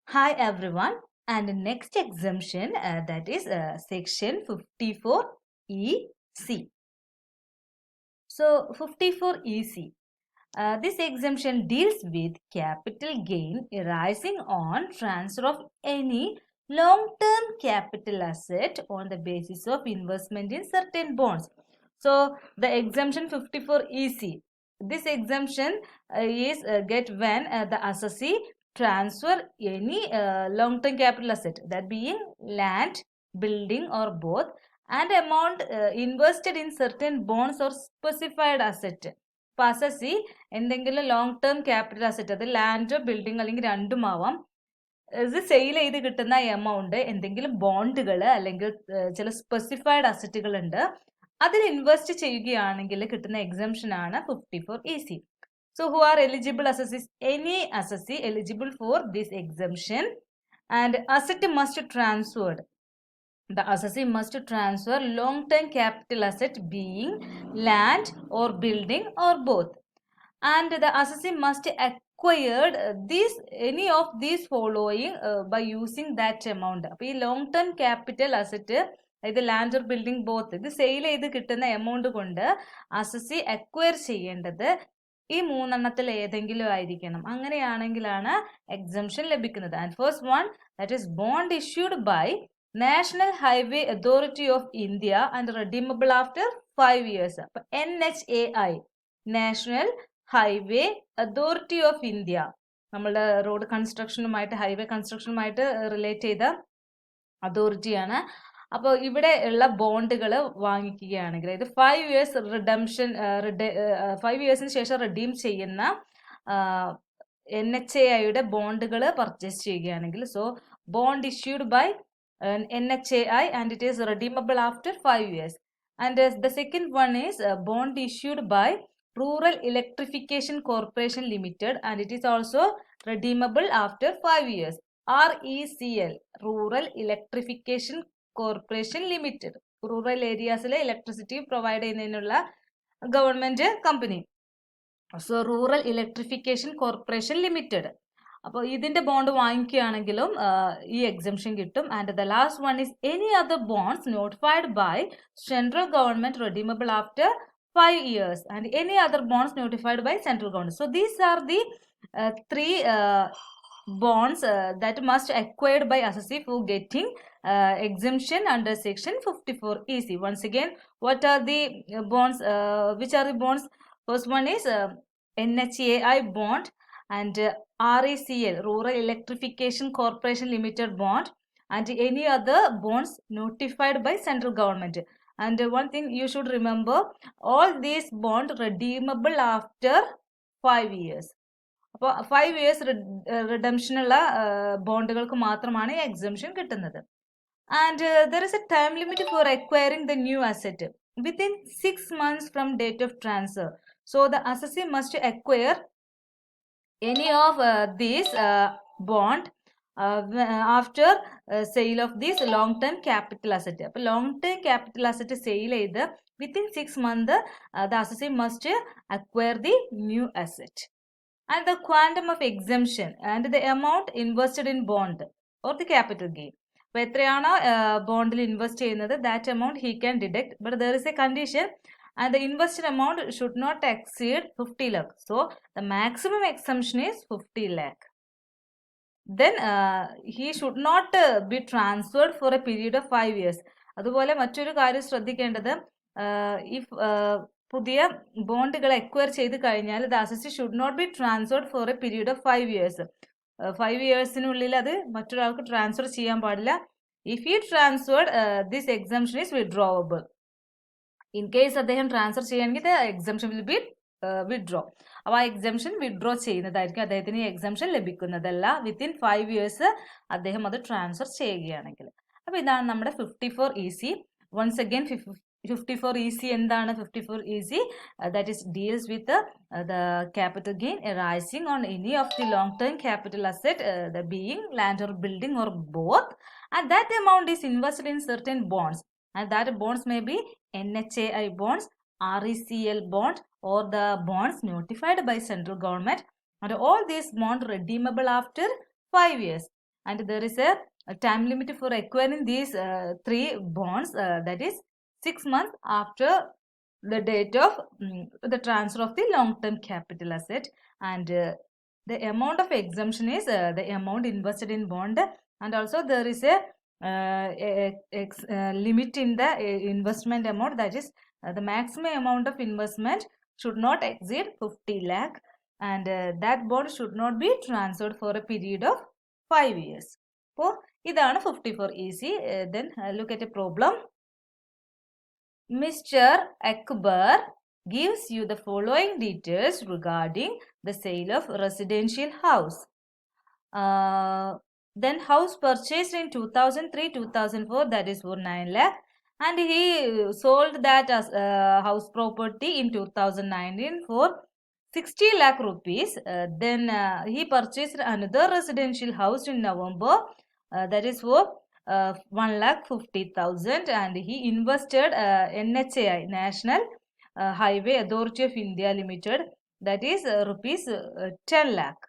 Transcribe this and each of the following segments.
Hi everyone, and next exemption that is section 54EC. So 54EC, this exemption deals with capital gain arising on transfer of any long-term capital asset on the basis of investment in certain bonds. So the exemption 54EC, this exemption is get when the assessee transfer any long-term capital asset, that being land, building or both, and amount invested in certain bonds or specified asset. ഇപ്പൊ assessee എന്തെങ്കിലും long term capital asset, അത് land building അല്ലെങ്കിൽ രണ്ടുമാവാം, ഇത് sale ചെയ്ത് കിട്ടുന്ന amount എന്തെങ്കിലും ബോണ്ടുകൾ അല്ലെങ്കിൽ ചില സ്പെസിഫൈഡ് അസറ്റുകൾ ഉണ്ട്, അതിൽ ഇൻവെസ്റ്റ് ചെയ്യുകയാണെങ്കിൽ കിട്ടുന്ന എക്സംഷൻ ആണ് 54EC. So who are eligible assessees? Any assessee eligible for this exemption, and asset must transferred. The assessee must transfer long-term capital asset being land or building or both, and the assessee must acquired any of these following by using that amount. അപ്പോൾ ഈ long term capital asset, അതായത് land or building both, ഇത് sale ചെയ്ത് കിട്ടുന്ന amount കൊണ്ട് assessee acquire ചെയ്യേണ്ടത് ഈ മൂന്നെണ്ണത്തിൽ ഏതെങ്കിലും ആയിരിക്കണം. അങ്ങനെയാണെങ്കിലാണ് എക്സംഷൻ ലഭിക്കുന്നത്. And first one, that is bond issued by national highway authority of India and redeemable after 5 years. അപ്പൊ NHAI, national highway authority of India, നമ്മളുടെ റോഡ് കൺസ്ട്രക്ഷനുമായിട്ട് ഹൈവേ കൺസ്ട്രക്ഷനുമായിട്ട് റിലേറ്റ് ചെയ്ത അതോറിറ്റിയാണ്. അപ്പോൾ ഇവിടെ ഉള്ള ബോണ്ടുകൾ വാങ്ങിക്കുകയാണെങ്കിൽ, അതായത് 5 years റിഡംഷൻ, 5 yearsന് ശേഷം റിഡീം ചെയ്യുന്ന NHAIയുടെ ബോണ്ടുകൾ പർച്ചേസ് ചെയ്യുകയാണെങ്കിൽ, so bond issued by NHAI and it is redeemable after 5 years. And the second one is bond issued by Rural Electrification Corporation Limited and it is also redeemable after 5 years. RECL, Rural Electrification Corporation Limited, rural areasile electricity provide ചെയ്യുന്നതിനുള്ള government company. So rural electrification corporation limited. അപ്പോൾ ഇതിന്റെ bond വാങ്ങിക്കുകയാണെങ്കിലും ഈ exemption കിട്ടും. And the last one is any other bonds notified by central government redeemable after 5 years and any other bonds notified by central government. So these are the three bonds that must acquired by assessee for getting exemption under section 54EC. Once again, what are the bonds? Which are the bonds? First one is NHAI bond and RECL, Rural Electrification Corporation Limited bond, and any other bonds notified by central government. And one thing you should remember, all these bonds redeemable after 5 years. അപ്പോൾ 5 years റിഡംഷനുള്ള ബോണ്ടുകൾക്ക് മാത്രമാണ് exemption കിട്ടുന്നത്. And there is A time limit for acquiring the new asset within 6 months from date of transfer. So the assessee must acquire any of these bond after sale of this long term capital asset. അപ്പോൾ long term capital asset sale ചെയ്ത് within 6 months the assessee must acquire the new asset. And the quantum of exemption and the amount invested in bond or the capital gain. അപ്പോൾ എത്രയാണോ ബോണ്ടിൽ invest ചെയ്യുന്നത്, that amount he can deduct, but there is a condition, and the invested amount should not exceed 50 lakh. So the maximum exemption is 50 lakh. Then he should not be transferred for a period of 5 years. അതുപോലെ മറ്റൊരു കാര്യം ശ്രദ്ധിക്കേണ്ടത്, if പുതിയ ബോണ്ടുകൾ acquire ചെയ്ത് കഴിഞ്ഞാൽ the assessee should not be transferred for a period of 5 years. 5 yearsനുള്ളിൽ അത് മറ്റൊരാൾക്ക് ട്രാൻസ്ഫർ ചെയ്യാൻ പാടില്ല. If he transferred, this exemption is withdrawable. In case അദ്ദേഹം ട്രാൻസ്ഫർ ചെയ്യുകയാണെങ്കിൽ എക്സംഷൻ വിൽ ബി വിഡ്രോ. അപ്പോൾ ആ എക്സംഷൻ വിഡ്രോ ചെയ്യുന്നതായിരിക്കും, അദ്ദേഹത്തിന് ഈ എക്സംഷൻ ലഭിക്കുന്നതല്ല വിത്തിൻ 5 years അദ്ദേഹം അത് ട്രാൻസ്ഫർ ചെയ്യുകയാണെങ്കിൽ. അപ്പോൾ ഇതാണ് നമ്മുടെ 54EC. വൺസ് അഗൈൻ 54EC എന്താണ്? 54EC that is deals with the capital gain arising on any of the long term capital asset, the being land or building or both, and that amount is invested in certain bonds, and that bonds may be NHAI bonds, RECL bond, or the bonds notified by central government, and all these bonds redeemable after 5 years. and there is a time limit for acquiring these 3 bonds, that is 6 months after the date of the transfer of the long-term capital asset, and the amount of exemption is the amount invested in bond, and also there is a limit in the investment amount, that is the maximum amount of investment should not exceed 50 lakh, and that bond should not be transferred for a period of 5 years. അപ്പോൾ ഇതാണ് 54 easy. Then look at a problem. Mr. Akbar gives you the following details regarding the sale of residential house. Then house purchased in 2003-2004, that is for 9 lakh, and he sold that as house property in 2019 for 60 lakh rupees. Then he purchased another residential house in November, that is for 1,50,000, and he invested NHAI, National Highway Authority of India Limited, that is rupees 10 lakh.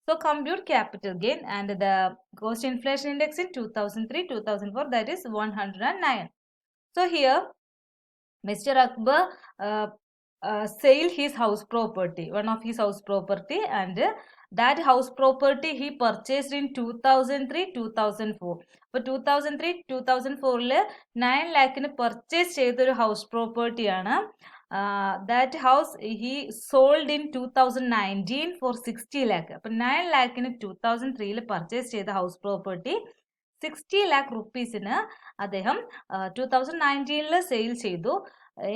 So compute capital gain, and the cost inflation index in 2003-2004, that is 109. So here Mr. Akbar sell his house property, one of his house property, and that house property he purchased in 2003-2004. അപ്പോൾ 2003-2004 9 ലാഖിന് purchase ചെയ്തൊരു house പ്രോപ്പർട്ടിയാണ്. That house he sold in 2019 for 60 lakh. അപ്പം 9 ലാഖിന് 2003 purchase ചെയ്ത house property 60 lakh റുപ്പീസിന് അദ്ദേഹം 2019 sale ചെയ്തു.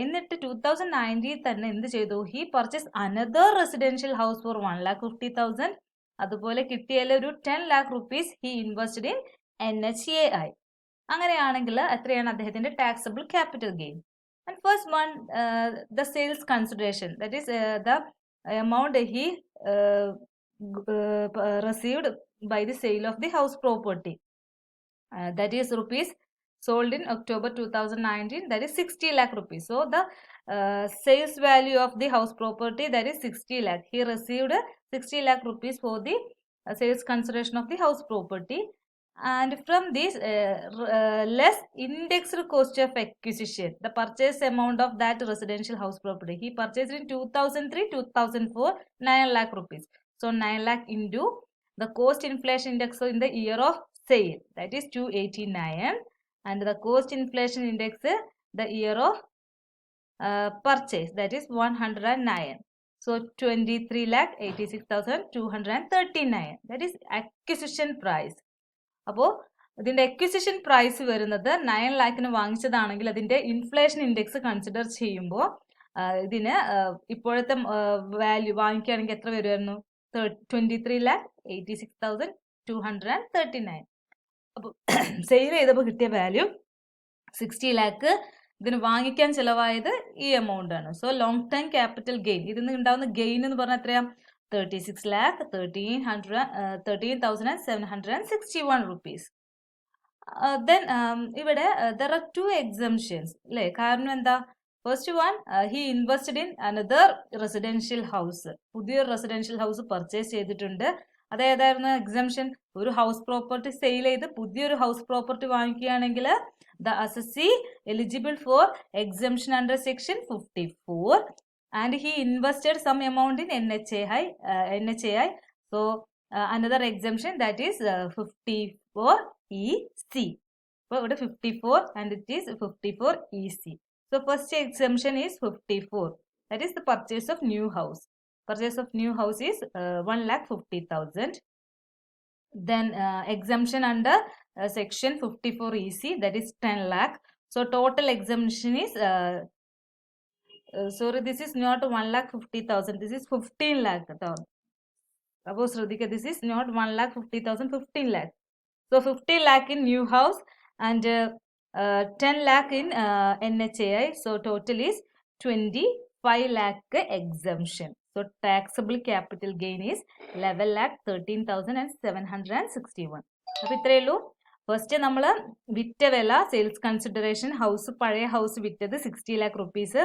എന്നിട്ട് 2019 തന്നെ എന്ത് ചെയ്തു? He purchase another residential house for 1,50,000. അതുപോലെ കിട്ടിയാൽ ഒരു 10 lakh rupees he invested in NHAI. അങ്ങനെയാണെങ്കിൽ എത്രയാണ് അദ്ദേഹത്തിന്റെ taxable capital gain? And first one, the sales consideration, that is the amount he received by the sale of the house property, that is rupees sold in October 2019, that is 60 lakh rupees. So the sales value of the house property, that is 60 lakh. He received 60 lakh rupees for the sales consideration of the house property, and from this less indexed cost of acquisition, the purchase amount of that residential house property he purchased in 2003-2004, 9 lakh rupees. So 9 lakh into the cost inflation index in the year of sale, that is 289, and the cost inflation index the year of purchase, that is 109. So 23,86,239, that is acquisition price. അപ്പോൾ ഇതിന്റെ acquisition price വരുന്നത് 9 ലാഖിന് വാങ്ങിച്ചതാണെങ്കിൽ അതിന്റെ inflation index consider ചെയ്യുമ്പോൾ ഇതിന് ഇപ്പോഴത്തെ value വാങ്ങിക്കുകയാണെങ്കിൽ എത്ര വരുമായിരുന്നു? 23,86,239. അപ്പോൾ സെയിൽ ചെയ്തപ്പോൾ കിട്ടിയ വാല്യൂ 60 ലാഖ്. ഇതിന് വാങ്ങിക്കാൻ ചിലവായത് ഈ എമൗണ്ട് ആണ്. So long time capital gain, ഇതിൽ നിന്ന് ഉണ്ടാവുന്ന ഗെയിൻ എന്ന് പറഞ്ഞാൽ എത്രയാ? 13,761 rupees. Then ഇവിടെ there are two exemptions അല്ലേ? കാരണം എന്താ? First one, he invested in another residential house. പുതിയൊരു റെസിഡൻഷ്യൽ ഹൗസ് പർച്ചേസ് ചെയ്തിട്ടുണ്ട്. അതേതായിരുന്നു എക്സംഷൻ? ഒരു ഹൗസ് പ്രോപ്പർട്ടി സെയിൽ ചെയ്ത് പുതിയൊരു ഹൗസ് പ്രോപ്പർട്ടി വാങ്ങിക്കുകയാണെങ്കിൽ the assessee eligible for exemption under section 54. And he invested some amount in NHAI. So another exemption, that is 54 EC. So 54 and it is 54 EC. So first exemption is 54. That is the purchase of new house. Purchase of new house is 1,50,000. Then exemption under section 54 EC, that is 10 lakh. So total exemption is sorry, this is not 1,50,000, this is 15 lakh. Suppose this is not 1,50,000, 15 lakh. So 50 lakh in new house and 10 lakh in NHAI. So total is 25 lakh exemption. So taxable capital gain is 11,13,761. അപ്പോൾ ഇത്രയേ ഉള്ളൂ. First നമ്മൾ വിറ്റ വില, sales consideration, house പഴയ house വിറ്റത് 60 lakh rupees.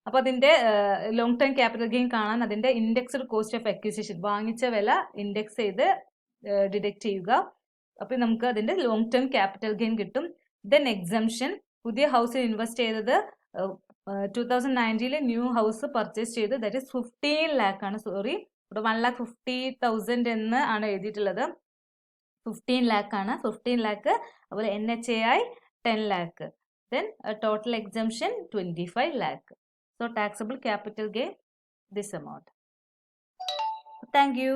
അപ്പോൾ അതിന്റെ ലോങ് ടൈം ക്യാപിറ്റൽ ഗെയിൻ കാണാൻ അതിന്റെ ഇൻഡെക്സ്ഡ് കോസ്റ്റ് ഓഫ് അക്വിസിഷൻ, വാങ്ങിച്ച വില ഇൻഡെക്സ് ചെയ്ത് ഡിഡക്ട് ചെയ്യുക. അപ്പം നമുക്ക് അതിൻ്റെ ലോങ് ടേം ക്യാപിറ്റൽ ഗെയിൻ കിട്ടും. ദെൻ എക്സംഷൻ, പുതിയ ഹൗസിൽ ഇൻവെസ്റ്റ് ചെയ്തത് 2019 ന്യൂ ഹൗസ് പർച്ചേസ് ചെയ്ത്, ദാറ്റ് ഈസ് 15 ലാക്ക് ആണ്. സോറി, ഇവിടെ 1,50,000 എന്ന് ആണ് എഴുതിയിട്ടുള്ളത്. 15 ലാക്ക് ആണ്. 15 ലാക്ക്. അതുപോലെ NHAI 10 lakh. Then total exemption 25 lakh. So taxable capital gain this amount. Thank you.